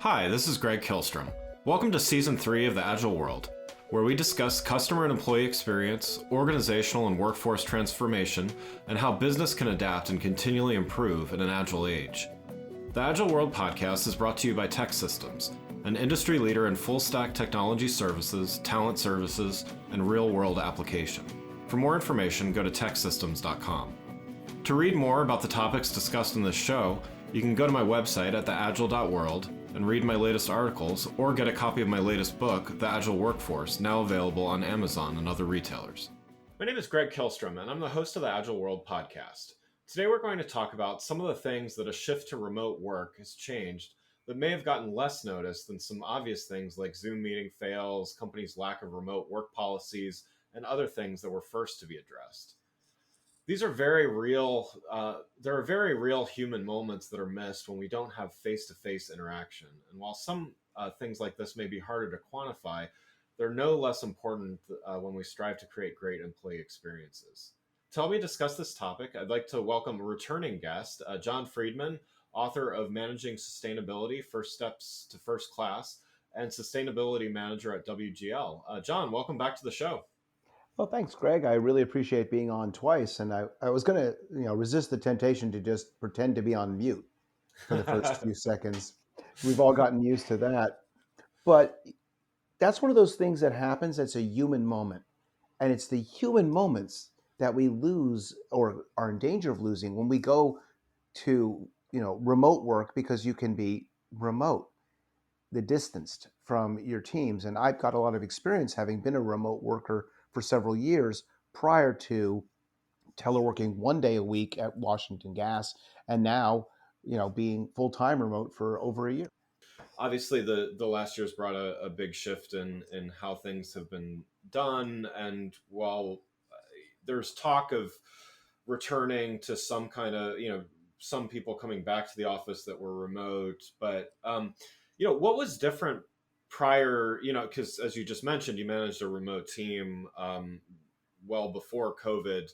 Hi, this is Greg Kilstrom. Welcome to Season 3 of the Agile World, where we discuss customer and employee experience, organizational and workforce transformation, and how business can adapt and continually improve in an agile age. The Agile World podcast is brought to you by TEKsystems, an industry leader in full-stack technology services, talent services, and real-world application. For more information, go to teksystems.com. To read more about the topics discussed in this show, you can go to my website at theagile.world and read my latest articles, or get a copy of my latest book, The Agile Workforce, now available on Amazon and other retailers. My name is Greg Kilstrom, and I'm the host of the Agile World podcast. Today we're going to talk about some of the things that a shift to remote work has changed that may have gotten less notice than some obvious things like Zoom meeting fails, companies' lack of remote work policies, and other things that were first to be addressed. These are very real. There are very real human moments that are missed when we don't have face-to-face interaction. And while some things like this may be harder to quantify, they're no less important when we strive to create great employee experiences. To help me discuss this topic, I'd like to welcome a returning guest, John Friedman, author of Managing Sustainability: First Steps to First Class, and Sustainability Manager at WGL. John, welcome back to the show. Well, thanks, Greg. I really appreciate being on twice. And I was going to, resist the temptation to just pretend to be on mute for the first few seconds. We've all gotten used to that. But that's one of those things that happens. It's a human moment. And it's the human moments that we lose or are in danger of losing when we go to, remote work, because you can be remote, the distanced from your teams. And I've got a lot of experience having been a remote worker for several years prior to teleworking 1 day a week at Washington Gas, and now, being full-time remote for over a year. Obviously, the last year's brought a big shift in how things have been done. And while there's talk of returning to some kind of, some people coming back to the office that were remote, but, what was different prior, because as you just mentioned, you managed a remote team well before COVID.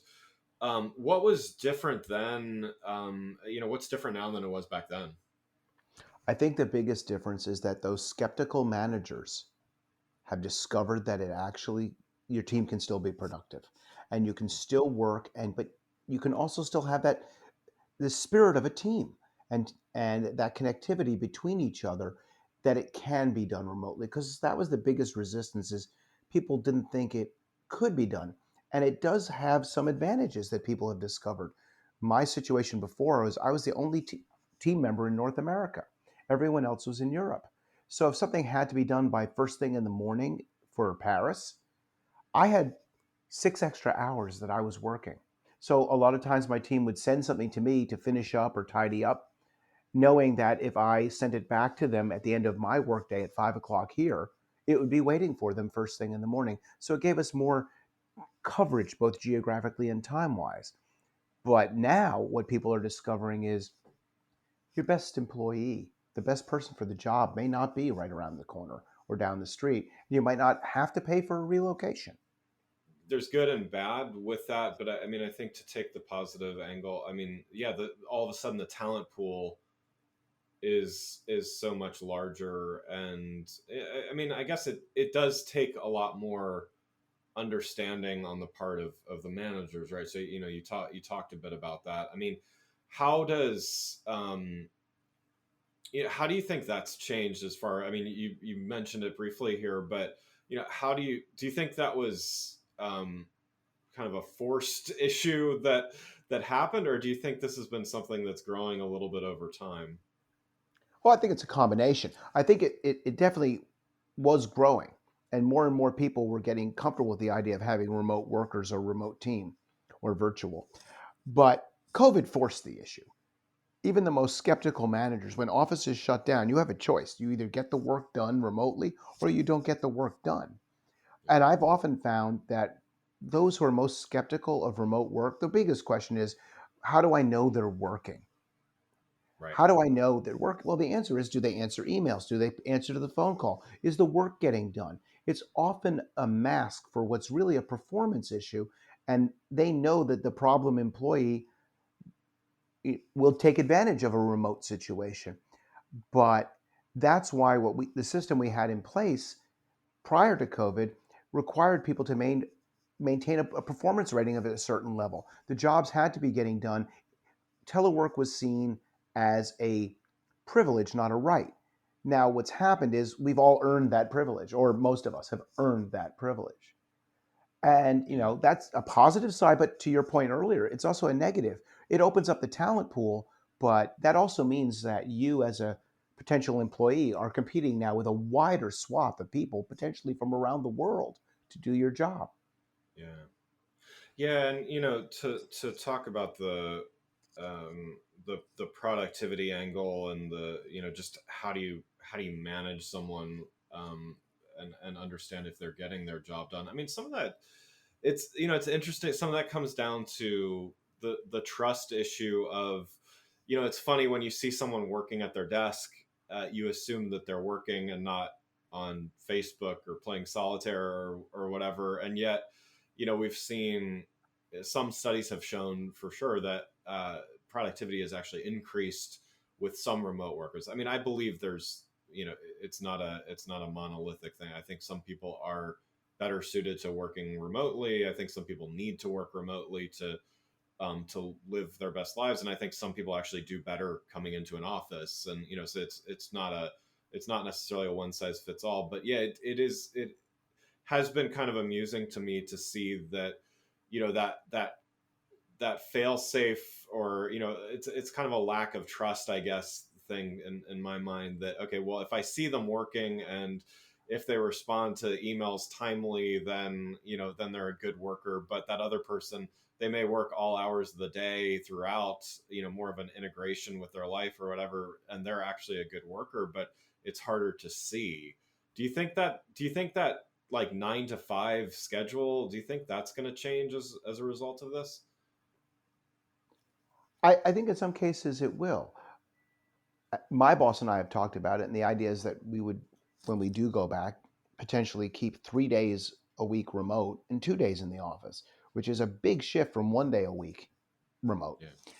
What was different then? What's different now than it was back then? I think the biggest difference is that those skeptical managers have discovered that it actually, your team can still be productive and you can still work, but you can also still have the spirit of a team and that connectivity between each other, that it can be done remotely, because that was the biggest resistance, is people didn't think it could be done. And it does have some advantages that people have discovered. My situation before was I was the only team member in North America. Everyone else was in Europe. So if something had to be done by first thing in the morning for Paris, I had 6 extra hours that I was working. So a lot of times my team would send something to me to finish up or tidy up, knowing that if I sent it back to them at the end of my workday at 5 o'clock here, it would be waiting for them first thing in the morning. So it gave us more coverage, both geographically and time-wise. But now what people are discovering is your best employee, the best person for the job, may not be right around the corner or down the street. You might not have to pay for a relocation. There's good and bad with that, but I think to take the positive angle, all of a sudden the talent pool is so much larger, and I guess it does take a lot more understanding on the part of the managers, right? So you talked a bit about that. How does how do you think that's changed? As far, you mentioned it briefly here, but how do you think that was kind of a forced issue that happened, or do you think this has been something that's growing a little bit over time? Well, I think it's a combination. I think it definitely was growing, and more people were getting comfortable with the idea of having remote workers or remote team or virtual. But COVID forced the issue. Even the most skeptical managers, when offices shut down, you have a choice. You either get the work done remotely or you don't get the work done. And I've often found that those who are most skeptical of remote work, the biggest question is, how do I know they're working? Right. How do I know they're working? Well, the answer is, do they answer emails? Do they answer to the phone call? Is the work getting done? It's often a mask for what's really a performance issue. And they know that the problem employee will take advantage of a remote situation. But That's why the system we had in place prior to COVID required people to maintain a performance rating of a certain level. The jobs had to be getting done. Telework was seen as a privilege, not a right. Now, what's happened is we've all earned that privilege, or most of us have earned that privilege. And, Yeah. that's a positive side. But to your point earlier, it's also a negative. It opens up the talent pool, but that also means that you, as a potential employee, are competing now with a wider swath of people, potentially from around the world, to do your job. Yeah. Yeah, and to talk about the productivity angle and the just how do you manage someone, and understand if they're getting their job done. I mean, some of that, it's interesting. Some of that comes down to the trust issue of, it's funny when you see someone working at their desk, you assume that they're working and not on Facebook or playing solitaire or whatever, and yet we've seen some studies have shown for sure that productivity has actually increased with some remote workers. I mean, I believe there's, it's not a monolithic thing. I think some people are better suited to working remotely. I think some people need to work remotely to live their best lives, and I think some people actually do better coming into an office. And so it's not necessarily a one size fits all. But yeah, it has been kind of amusing to me to see that that fail safe, or it's kind of a lack of trust, I guess, thing in my mind, that okay, well, if I see them working and if they respond to emails timely, then they're a good worker. But that other person, they may work all hours of the day throughout, more of an integration with their life or whatever, and they're actually a good worker, but it's harder to see. Do you think that like 9 to 5 schedule, do you think that's going to change as a result of this? I think in some cases it will. My boss and I have talked about it, and the idea is that we would, when we do go back, potentially keep 3 days a week remote and 2 days in the office, which is a big shift from 1 day a week remote. Yeah.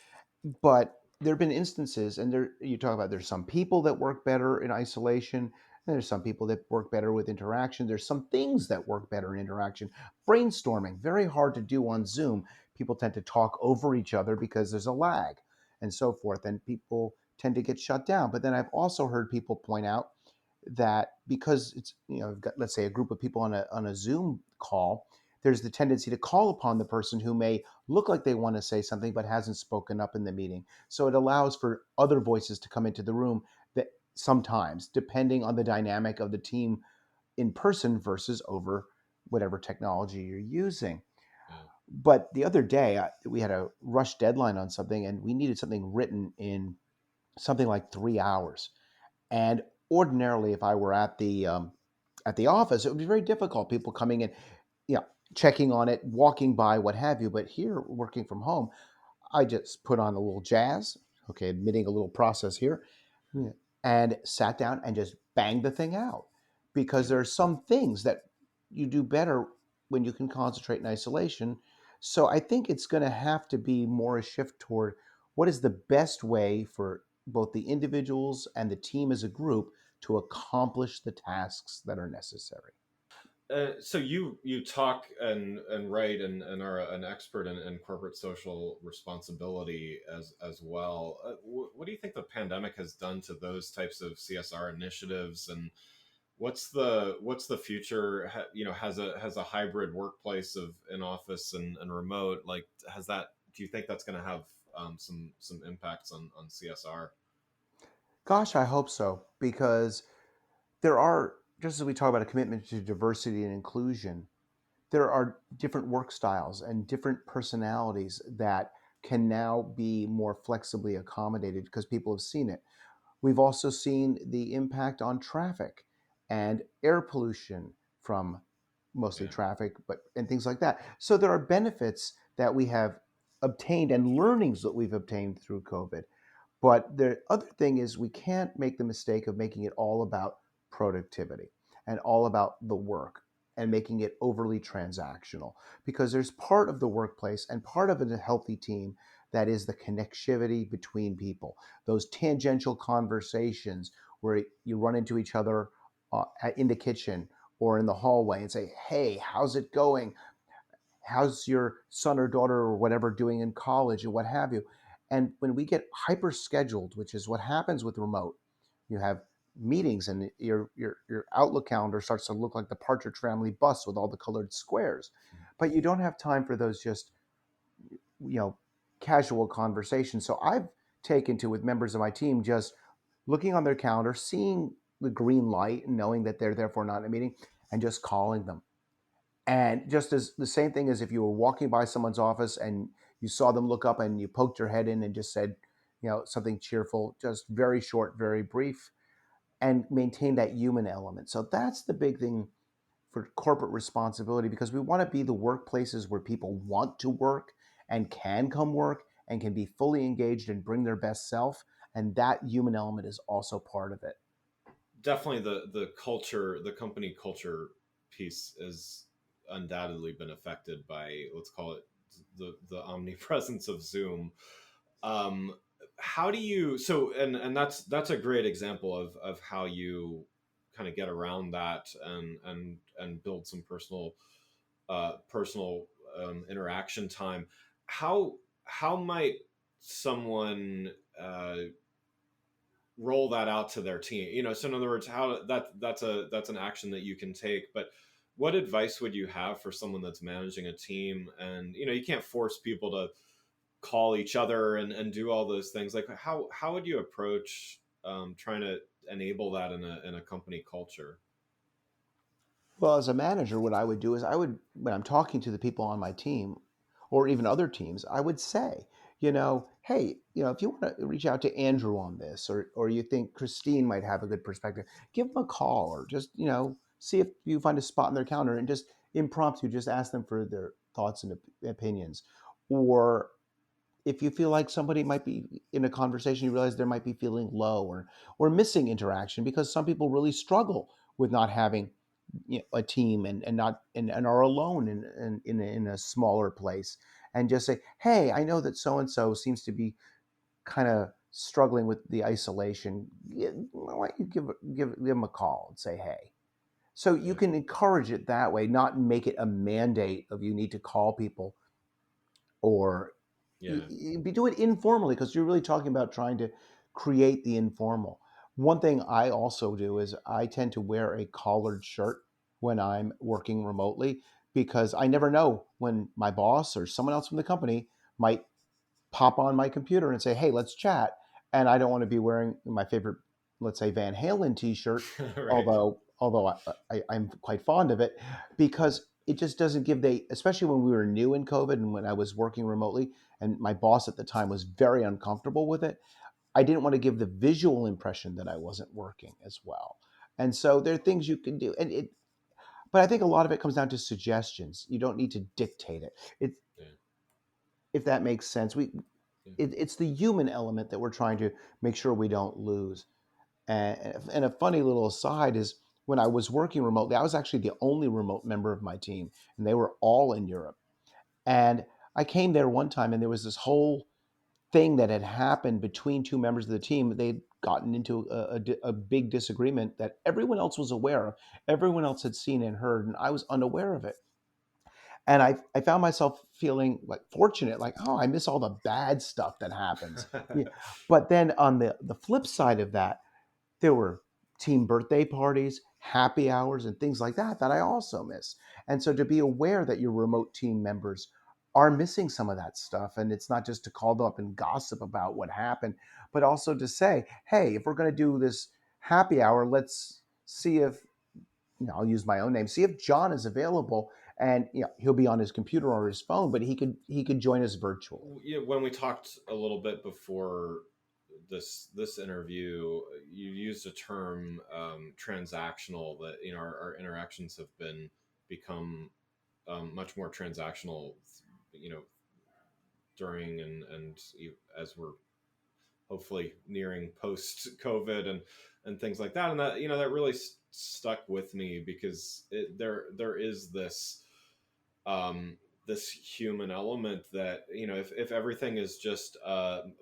But there have been instances, and there you talk about there's some people that work better in isolation, and there's some people that work better with interaction. There's some things that work better in interaction. Brainstorming, very hard to do on Zoom. People tend to talk over each other because there's a lag and so forth, and people tend to get shut down. But then I've also heard people point out that because it's, you've got, let's say, a group of people on a Zoom call, there's the tendency to call upon the person who may look like they want to say something but hasn't spoken up in the meeting. So it allows for other voices to come into the room, that sometimes, depending on the dynamic of the team in person versus over whatever technology you're using. Yeah. But the other day, we had a rush deadline on something, and we needed something written in something like 3 hours. And ordinarily, if I were at the office, it would be very difficult. People coming in, you know, checking on it, walking by, what have you. But here, working from home, I just put on a little jazz, okay, admitting a little process here, yeah, and sat down and just banged the thing out. Because Yeah. there are some things that you do better when you can concentrate in isolation. So I think it's going to have to be more a shift toward what is the best way for both the individuals and the team as a group to accomplish the tasks that are necessary. So you talk and write and are an expert in corporate social responsibility as well. What do you think the pandemic has done to those types of CSR initiatives, and what's the future? Has a hybrid workplace of in office and remote, like, has that? Do you think that's going to have some impacts on CSR? Gosh, I hope so, because there are, just as we talk about a commitment to diversity and inclusion, there are different work styles and different personalities that can now be more flexibly accommodated because people have seen it. We've also seen the impact on traffic and air pollution from mostly Yeah. traffic, but and things like that. So there are benefits that we have obtained and learnings that we've obtained through COVID. But the other thing is, we can't make the mistake of making it all about productivity and all about the work and making it overly transactional, because there's part of the workplace and part of a healthy team that is the connectivity between people, those tangential conversations where you run into each other in the kitchen or in the hallway and say, hey, how's it going? How's your son or daughter or whatever doing in college or what have you? And when we get hyper scheduled, which is what happens with remote, you have meetings and your Outlook calendar starts to look like the Partridge Family bus with all the colored squares, but you don't have time for those just you know casual conversations. So I've taken to with members of my team just looking on their calendar, seeing the green light and knowing that they're therefore not in a meeting, and just calling them. And just as the same thing as if you were walking by someone's office and you saw them look up and you poked your head in and just said, something cheerful, just very short, very brief, and maintain that human element. So that's the big thing for corporate responsibility, because we want to be the workplaces where people want to work and can come work and can be fully engaged and bring their best self. And that human element is also part of it. Definitely the culture, the company culture piece has undoubtedly been affected by, let's call it, the omnipresence of Zoom. um how do you, so, and that's a great example of how you kind of get around that and build some personal interaction time. How might someone roll that out to their team? So in other words, how that's an action that you can take. But what advice would you have for someone that's managing a team, and you can't force people to call each other and do all those things? Like, how would you approach trying to enable that in a company culture? Well, as a manager, what I would do is when I'm talking to the people on my team or even other teams, I would say, hey, if you want to reach out to Andrew on this, or you think Christine might have a good perspective, give them a call, or just, see if you find a spot in their calendar and just impromptu, just ask them for their thoughts and opinions. Or if you feel like somebody might be in a conversation, you realize they might be feeling low or missing interaction, because some people really struggle with not having a team and not and are alone in a smaller place, and just say, hey, I know that so and so seems to be kind of struggling with the isolation. Why don't you give them a call and say hey? So you Yeah, can encourage it that way, not make it a mandate of you need to call people, or yeah. do it informally, because you're really talking about trying to create the informal. One thing I also do is I tend to wear a collared shirt when I'm working remotely, because I never know when my boss or someone else from the company might pop on my computer and say, "Hey, let's chat." And I don't want to be wearing my favorite, let's say, Van Halen T-shirt, Right. although I'm quite fond of it, because it just doesn't give especially when we were new in COVID and when I was working remotely, and my boss at the time was very uncomfortable with it. I didn't want to give the visual impression that I wasn't working as well. And so there are things you can do, but I think a lot of it comes down to suggestions. You don't need to dictate it. It's Yeah, If that makes sense. yeah. It's the human element that we're trying to make sure we don't lose. And a funny little aside is, when I was working remotely, I was actually the only remote member of my team, and they were all in Europe. And I came there one time, and there was this whole thing that had happened between two members of the team. They'd gotten into a big disagreement that everyone else was aware of, everyone else had seen and heard, and I was unaware of it. And I found myself feeling like fortunate, like, oh, I miss all the bad stuff that happens. Yeah. But then on the flip side of that, there were team birthday parties, happy hours, and things like that that I also miss. And so to be aware that your remote team members are missing some of that stuff, and it's not just to call them up and gossip about what happened, but also to say, hey, if we're going to do this happy hour, let's see if, I'll use my own name, see if John is available, and he'll be on his computer or his phone, but he could join us virtually. Yeah, when we talked a little bit before this interview, you used a term, transactional. That our interactions have become much more transactional. You know, during as we're hopefully nearing post COVID and things like that, and that really stuck with me, because there is um, this human element that, if everything is just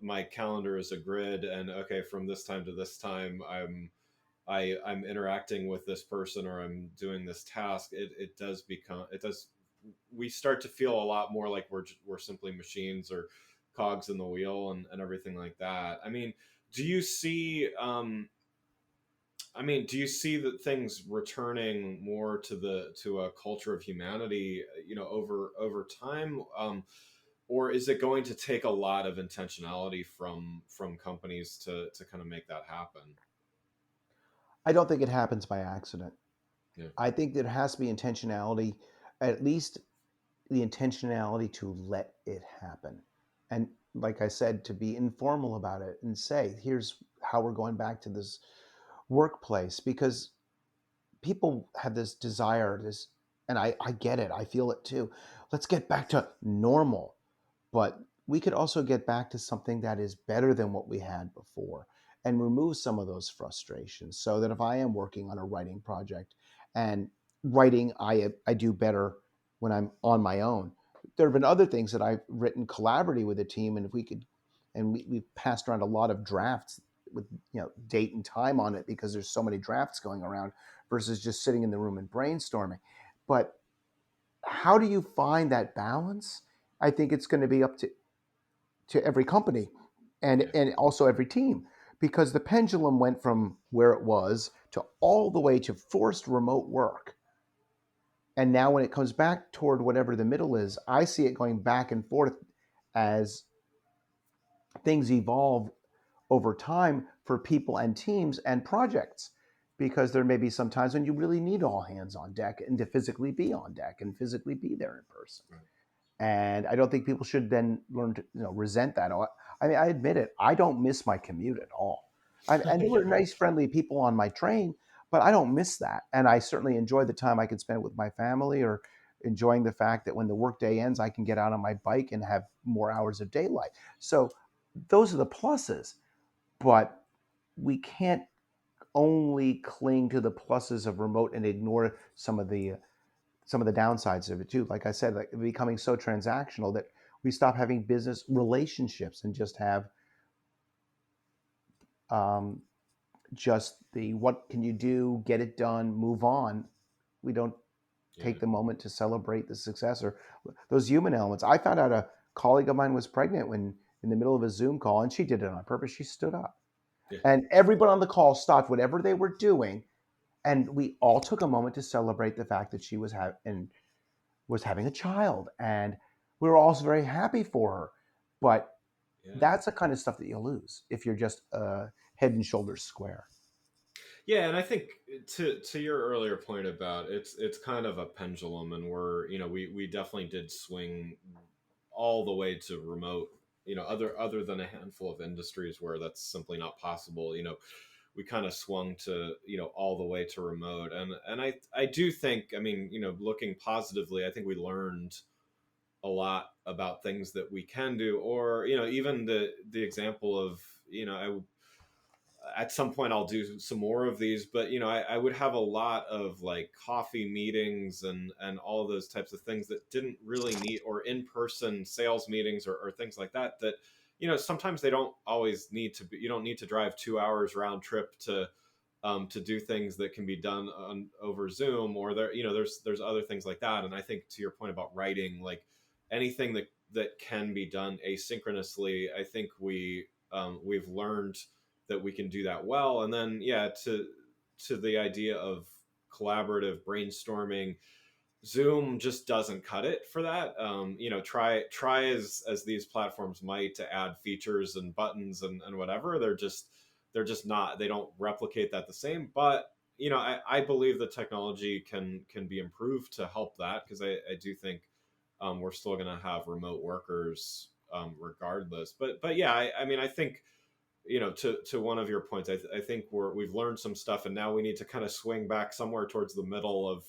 my calendar is a grid, and okay, from this time to this time I'm interacting with this person or I'm doing this task, it does we start to feel a lot more like we're simply machines or cogs in the wheel and everything like that. I mean, do you see do you see that things returning more to a culture of humanity, over time, or is it going to take a lot of intentionality from companies to kind of make that happen? I don't think it happens by accident. Yeah, I think there has to be intentionality, at least the intentionality to let it happen. And like I said, to be informal about it and say, here's how we're going back to this workplace, because people have this desire, this, and I get it, I feel it too. Let's get back to normal. But we could also get back to something that is better than what we had before and remove some of those frustrations, so that if I am working on a writing project, and writing, I do better when I'm on my own. There have been other things that I've written collaboratively with a team, and if we could, and we've passed around a lot of drafts with, date and time on it, because there's so many drafts going around versus just sitting in the room and brainstorming. But how do you find that balance? I think it's going to be up to every company, yeah, and also every team, because the pendulum went from where it was to all the way to forced remote work. And now when it comes back toward whatever the middle is, I see it going back and forth as things evolve over time for people and teams and projects, because there may be some times when you really need all hands on deck and to physically be on deck and physically be there in person. right. And I don't think people should then learn to, resent that. I mean, I admit it, I don't miss my commute at all. And there were Yeah, nice friendly people on my train, but I don't miss that, and I certainly enjoy the time I can spend with my family, or enjoying the fact that when the workday ends, I can get out on my bike and have more hours of daylight. So those are the pluses. But we can't only cling to the pluses of remote and ignore some of the downsides of it too. Like I said, like becoming so transactional that we stop having business relationships and just have, um, just the what can you do, get it done, move on. We don't yeah, take the moment to celebrate the success or those human elements. I found out a colleague of mine was pregnant when in the middle of a Zoom call, and she did it on purpose. She stood up, yeah, and everyone on the call stopped whatever they were doing, and we all took a moment to celebrate the fact that she was having a child, and we were also very happy for her. But yeah. that's the kind of stuff that you lose if you're just head and shoulders square. Yeah, and I think to your earlier point about it's kind of a pendulum, and we definitely did swing all the way to remote. Other than a handful of industries where that's simply not possible. We kind of swung to all the way to remote, and I do think, looking positively, I think we learned a lot about things that we can do, or even the example of at some point I'll do some more of these, but I would have a lot of like coffee meetings and all of those types of things that didn't really need, or in-person sales meetings, or things like that, sometimes they don't always need to be, you don't need to drive 2 hours round trip to do things that can be done over Zoom, or there's other things like that. And I think to your point about writing, like anything that can be done asynchronously, I think we've learned that we can do that well. And then yeah, to the idea of collaborative brainstorming, Zoom just doesn't cut it for that. Try as these platforms might to add features and buttons and whatever, they're just not, they don't replicate that the same. But I believe the technology can be improved to help that, because I do think we're still going to have remote workers regardless. But yeah, I think to one of your points, I think we've learned some stuff, and now we need to kind of swing back somewhere towards the middle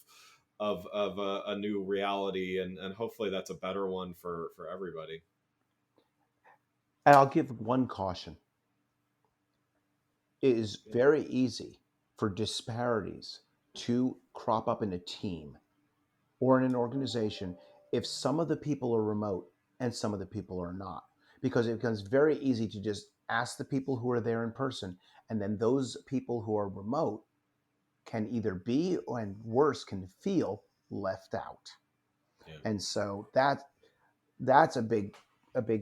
of a new reality, and hopefully that's a better one for everybody. And I'll give one caution. It is Yeah, very easy for disparities to crop up in a team or in an organization if some of the people are remote and some of the people are not. Because it becomes very easy to just ask the people who are there in person, and then those people who are remote can either be, and worse, can feel left out. Yeah. And so that's a big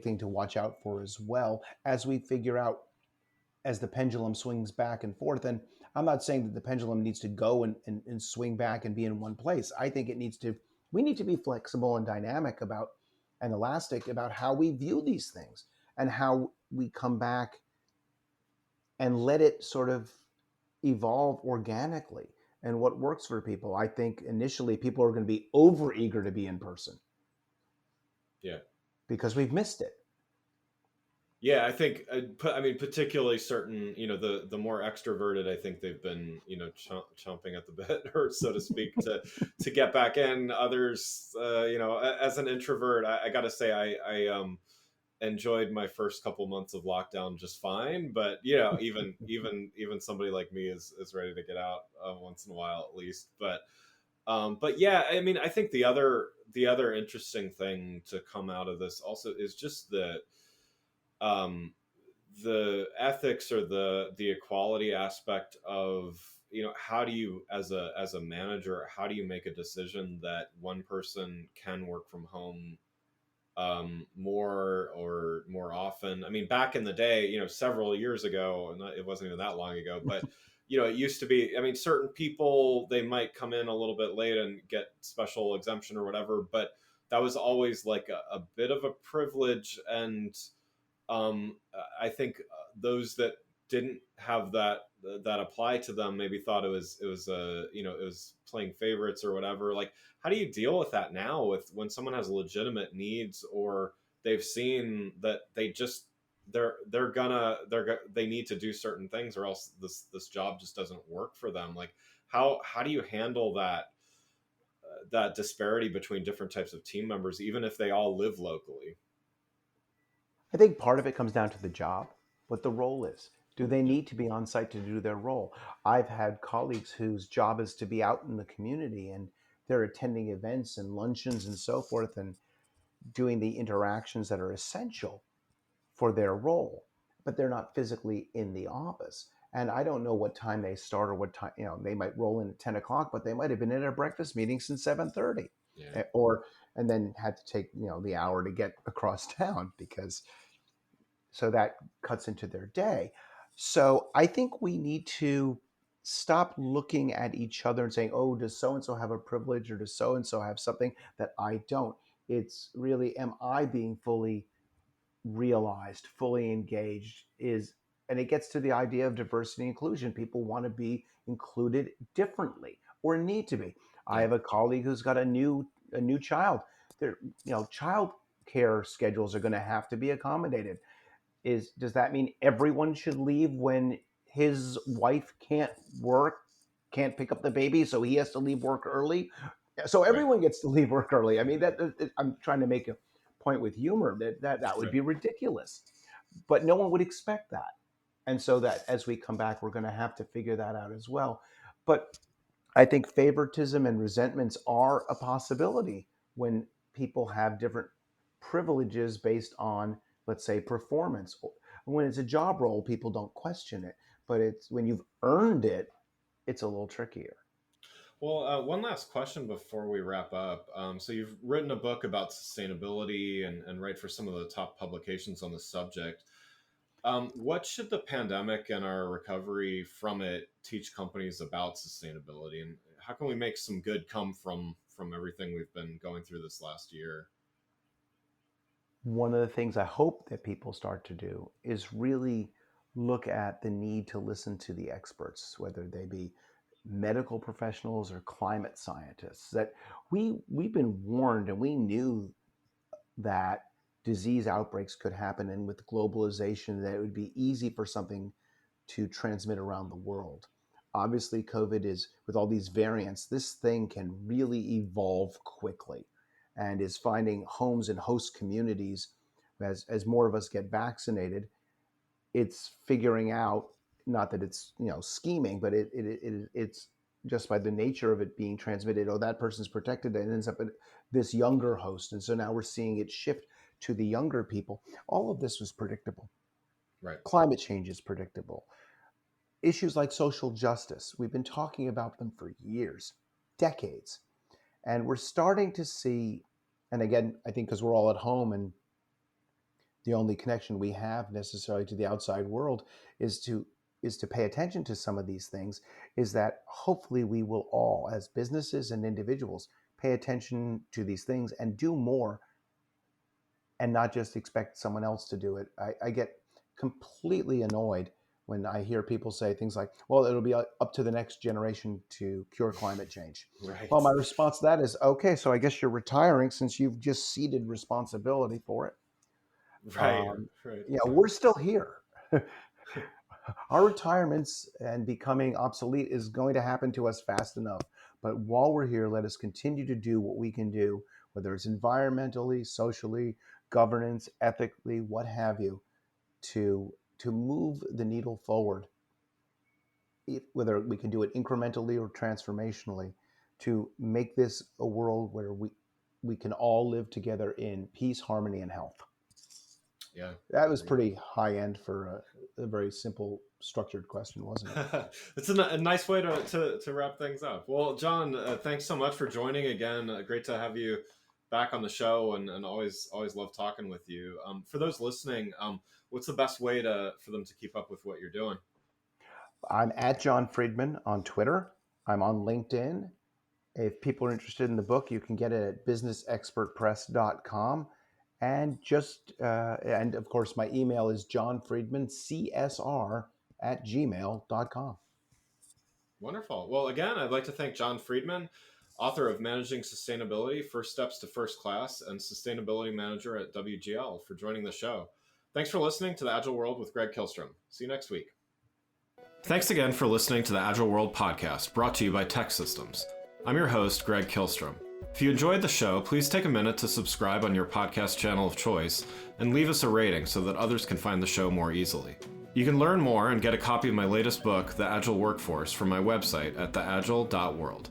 thing to watch out for as well as we figure out as the pendulum swings back and forth. And I'm not saying that the pendulum needs to go and swing back and be in one place. I think we need to be flexible and dynamic about and elastic about how we view these things and how we come back and let it sort of evolve organically and what works for people. I think initially people are going to be over eager to be in person Yeah. because we've missed it. Yeah, I think, I mean, particularly certain, the more extroverted, I think they've been, chomping at the bit, or so to speak, to get back in. Others, as an introvert, I got to say, I enjoyed my first couple months of lockdown just fine. But even somebody like me is ready to get out once in a while at least. But yeah, I mean, I think the other interesting thing to come out of this also is just um, the ethics, or the equality aspect of, how do you, as a manager, how do you make a decision that one person can work from home more or more often? I mean, back in the day, several years ago, it wasn't even that long ago, but it used to be, I mean, certain people, they might come in a little bit late and get special exemption or whatever, but that was always like a bit of a privilege. And I think those that didn't have that apply to them maybe thought it was playing favorites or whatever. Like, how do you deal with that now, with when someone has legitimate needs, or they've seen that they need to do certain things, or else this job just doesn't work for them? Like, how do you handle that disparity between different types of team members, even if they all live locally? I think part of it comes down to the job, what the role is. Do they Yeah. need to be on site to do their role? I've had colleagues whose job is to be out in the community and they're attending events and luncheons and so forth and doing the interactions that are essential for their role, but they're not physically in the office. And I don't know what time they start or what time, they might roll in at 10 o'clock, but they might have been in a breakfast meeting since 7:30, Yeah. or, and then had to take, the hour to get across town because, so that cuts into their day. So I think we need to stop looking at each other and saying, oh, does so and so have a privilege or does so and so have something that I don't? It's really, am I being fully realized, fully engaged? And it gets to the idea of diversity and inclusion. People want to be included differently or need to be. I Yeah. have a colleague who's got a new child. Their child care schedules are going to have to be accommodated. Does that mean everyone should leave when his wife can't work, can't pick up the baby, so he has to leave work early? So Right. everyone gets to leave work early. I mean, I'm trying to make a point with humor that would Right. be ridiculous, but no one would expect that. And so that as we come back, we're going to have to figure that out as well. But I think favoritism and resentments are a possibility when people have different privileges based on, let's say, performance. When it's a job role, people don't question it, but it's when you've earned it, it's a little trickier. Well, one last question before we wrap up. So you've written a book about sustainability, and write for some of the top publications on the subject. What should the pandemic and our recovery from it teach companies about sustainability, and how can we make some good come from everything we've been going through this last year? One of the things I hope that people start to do is really look at the need to listen to the experts, whether they be medical professionals or climate scientists. That we've been warned and we knew that disease outbreaks could happen, and with globalization that it would be easy for something to transmit around the world. Obviously, COVID is, with all these variants, this thing can really evolve quickly and is finding homes and host communities. As more of us get vaccinated, it's figuring out, not that it's scheming, but it's just by the nature of it being transmitted. Oh, that person's protected and ends up at this younger host, and so now we're seeing it shift to the younger people. All of this was predictable. Right. Climate change is predictable. issues like social justice. We've been talking about them for years, decades. And we're starting to see, and again, I think because we're all at home and the only connection we have necessarily to the outside world is to pay attention to some of these things, is that hopefully we will all, as businesses and individuals, pay attention to these things and do more and not just expect someone else to do it. I get completely annoyed when I hear people say things like, well, it'll be up to the next generation to cure climate change. Right. Well, my response to that is, okay, so I guess you're retiring since you've just ceded responsibility for it. Right. Right. Yeah, we're still here. Our retirements and becoming obsolete is going to happen to us fast enough. But while we're here, let us continue to do what we can do, whether it's environmentally, socially, governance, ethically, what have you, to move the needle forward, whether we can do it incrementally or transformationally, to make this a world where we can all live together in peace, harmony, and health. Yeah. That was pretty high end for a very simple, structured question, wasn't it? It's a nice way to wrap things up. Well, John, thanks so much for joining again. Great to have you back on the show, and always love talking with you. For those listening, what's the best way for them to keep up with what you're doing? I'm at John Friedman on Twitter. I'm on LinkedIn. If people are interested in the book, you can get it at businessexpertpress.com. And and of course, my email is johnfriedmancsr@gmail.com. Wonderful. Well, again, I'd like to thank John Friedman, author of Managing Sustainability, First Steps to First Class, and Sustainability Manager at WGL, for joining the show. Thanks for listening to The Agile World with Greg Kihlstrom. See you next week. Thanks again for listening to the Agile World podcast, brought to you by Tech Systems. I'm your host, Greg Kihlstrom. If you enjoyed the show, please take a minute to subscribe on your podcast channel of choice and leave us a rating so that others can find the show more easily. You can learn more and get a copy of my latest book, The Agile Workforce, from my website at theagile.world.